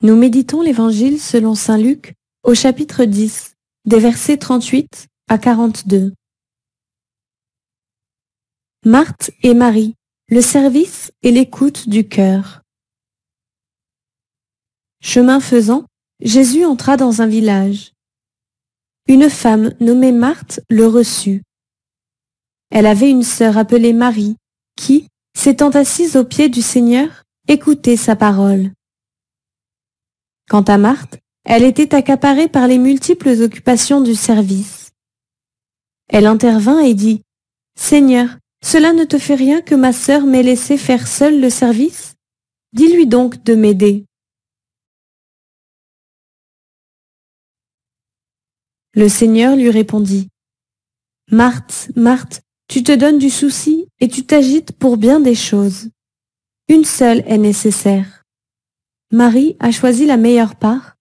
Nous méditons l'Évangile selon saint Luc au chapitre 10, des versets 38 à 42. Marthe et Marie, le service et l'écoute du cœur. Chemin faisant, Jésus entra dans un village. Une femme nommée Marthe le reçut. Elle avait une sœur appelée Marie qui, s'étant assise aux pieds du Seigneur, écoutait sa parole. Quant à Marthe, elle était accaparée par les multiples occupations du service. Elle intervint et dit : « Seigneur, cela ne te fait rien que ma sœur m'ait laissé faire seule le service ? Dis-lui donc de m'aider. » Le Seigneur lui répondit : « Marthe, Marthe, tu te donnes du souci et tu t'agites pour bien des choses. Une seule est nécessaire. Marie a choisi la meilleure part,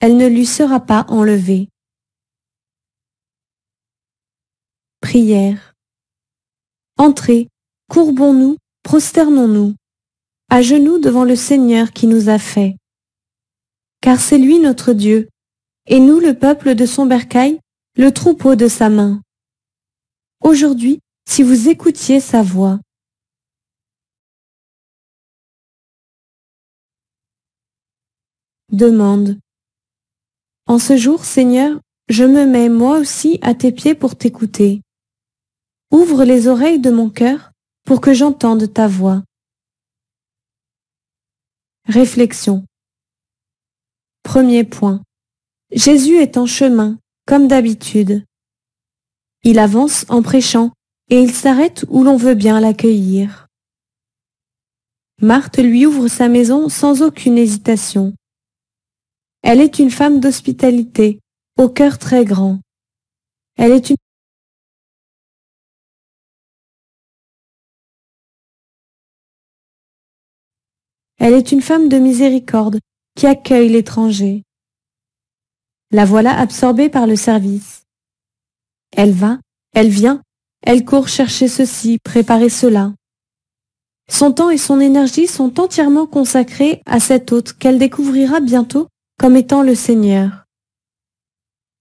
elle ne lui sera pas enlevée. » Prière. Entrez, courbons-nous, prosternons-nous, à genoux devant le Seigneur qui nous a fait. Car c'est lui notre Dieu, et nous le peuple de son bercail, le troupeau de sa main. Aujourd'hui, si vous écoutiez sa voix. Demande. En ce jour, Seigneur, je me mets moi aussi à tes pieds pour t'écouter. Ouvre les oreilles de mon cœur pour que j'entende ta voix. Réflexion. Premier point. Jésus est en chemin, comme d'habitude. Il avance en prêchant et il s'arrête où l'on veut bien l'accueillir. Marthe lui ouvre sa maison sans aucune hésitation. Elle est une femme d'hospitalité, au cœur très grand. Elle est une femme de miséricorde qui accueille l'étranger. La voilà absorbée par le service. Elle va, elle vient, elle court chercher ceci, préparer cela. Son temps et son énergie sont entièrement consacrés à cet hôte qu'elle découvrira bientôt comme étant le Seigneur.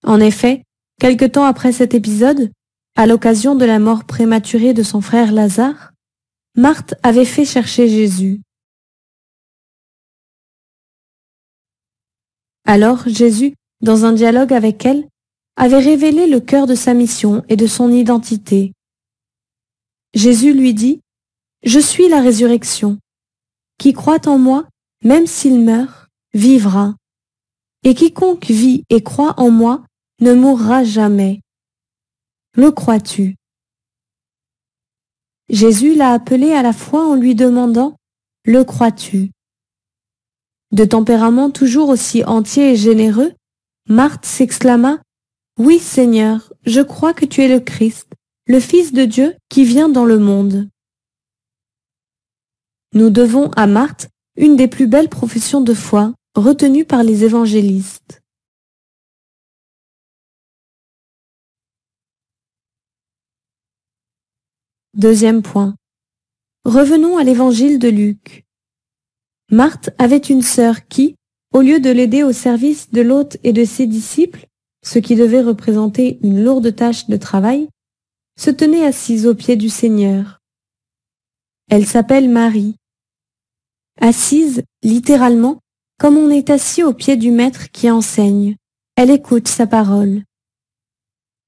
En effet, quelque temps après cet épisode, à l'occasion de la mort prématurée de son frère Lazare, Marthe avait fait chercher Jésus. Alors Jésus, dans un dialogue avec elle, avait révélé le cœur de sa mission et de son identité. Jésus lui dit : « Je suis la résurrection. Qui croit en moi, même s'il meurt, vivra. Et quiconque vit et croit en moi ne mourra jamais. Le crois-tu ? » Jésus l'a appelé à la foi en lui demandant : « Le crois-tu ? » De tempérament toujours aussi entier et généreux, Marthe s'exclama : « Oui, Seigneur, je crois que tu es le Christ, le Fils de Dieu qui vient dans le monde. » Nous devons à Marthe une des plus belles professions de foi retenues par les évangélistes. Deuxième point. Revenons à l'évangile de Luc. Marthe avait une sœur qui, au lieu de l'aider au service de l'hôte et de ses disciples, ce qui devait représenter une lourde tâche de travail, se tenait assise aux pieds du Seigneur. Elle s'appelle Marie. Assise, littéralement, comme on est assis aux pieds du maître qui enseigne, elle écoute sa parole.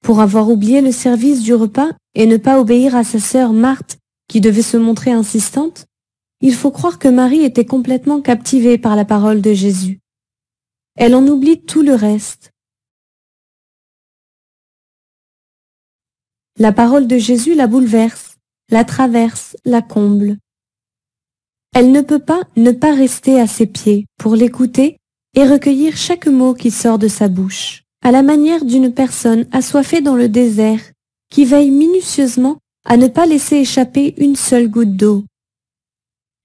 Pour avoir oublié le service du repas et ne pas obéir à sa sœur Marthe, qui devait se montrer insistante, il faut croire que Marie était complètement captivée par la parole de Jésus. Elle en oublie tout le reste. La parole de Jésus la bouleverse, la traverse, la comble. Elle ne peut pas ne pas rester à ses pieds pour l'écouter et recueillir chaque mot qui sort de sa bouche, à la manière d'une personne assoiffée dans le désert qui veille minutieusement à ne pas laisser échapper une seule goutte d'eau.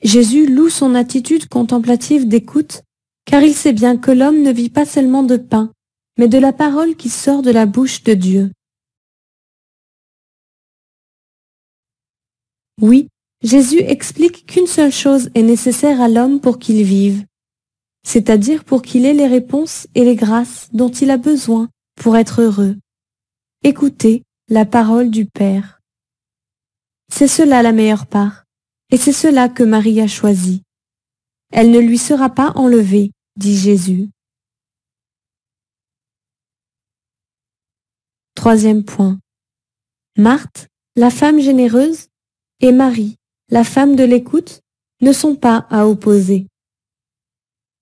Jésus loue son attitude contemplative d'écoute, car il sait bien que l'homme ne vit pas seulement de pain, mais de la parole qui sort de la bouche de Dieu. Oui, Jésus explique qu'une seule chose est nécessaire à l'homme pour qu'il vive. c'est-à-dire pour qu'il ait les réponses et les grâces dont il a besoin pour être heureux. Écoutez la parole du Père. C'est cela la meilleure part, et c'est cela que Marie a choisi. Elle ne lui sera pas enlevée, dit Jésus. Troisième point. Marthe, la femme généreuse, et Marie, la femme de l'écoute, ne sont pas à opposer.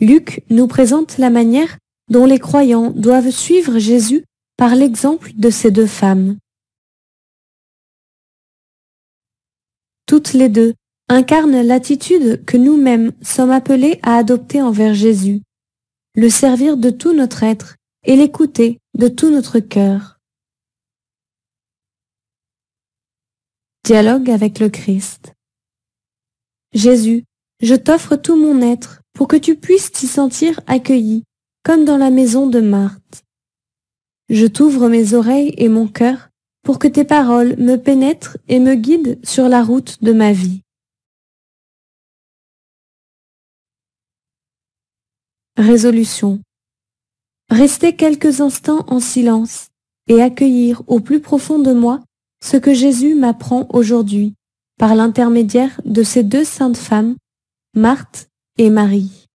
Luc nous présente la manière dont les croyants doivent suivre Jésus par l'exemple de ces deux femmes. Toutes les deux incarnent l'attitude que nous-mêmes sommes appelés à adopter envers Jésus, le servir de tout notre être et l'écouter de tout notre cœur. Dialogue avec le Christ. Jésus, je t'offre tout mon être pour que tu puisses t'y sentir accueilli, comme dans la maison de Marthe. Je t'ouvre mes oreilles et mon cœur pour que tes paroles me pénètrent et me guident sur la route de ma vie. Résolution. Rester quelques instants en silence et accueillir au plus profond de moi ce que Jésus m'apprend aujourd'hui par l'intermédiaire de ces deux saintes femmes, Marthe et Marie.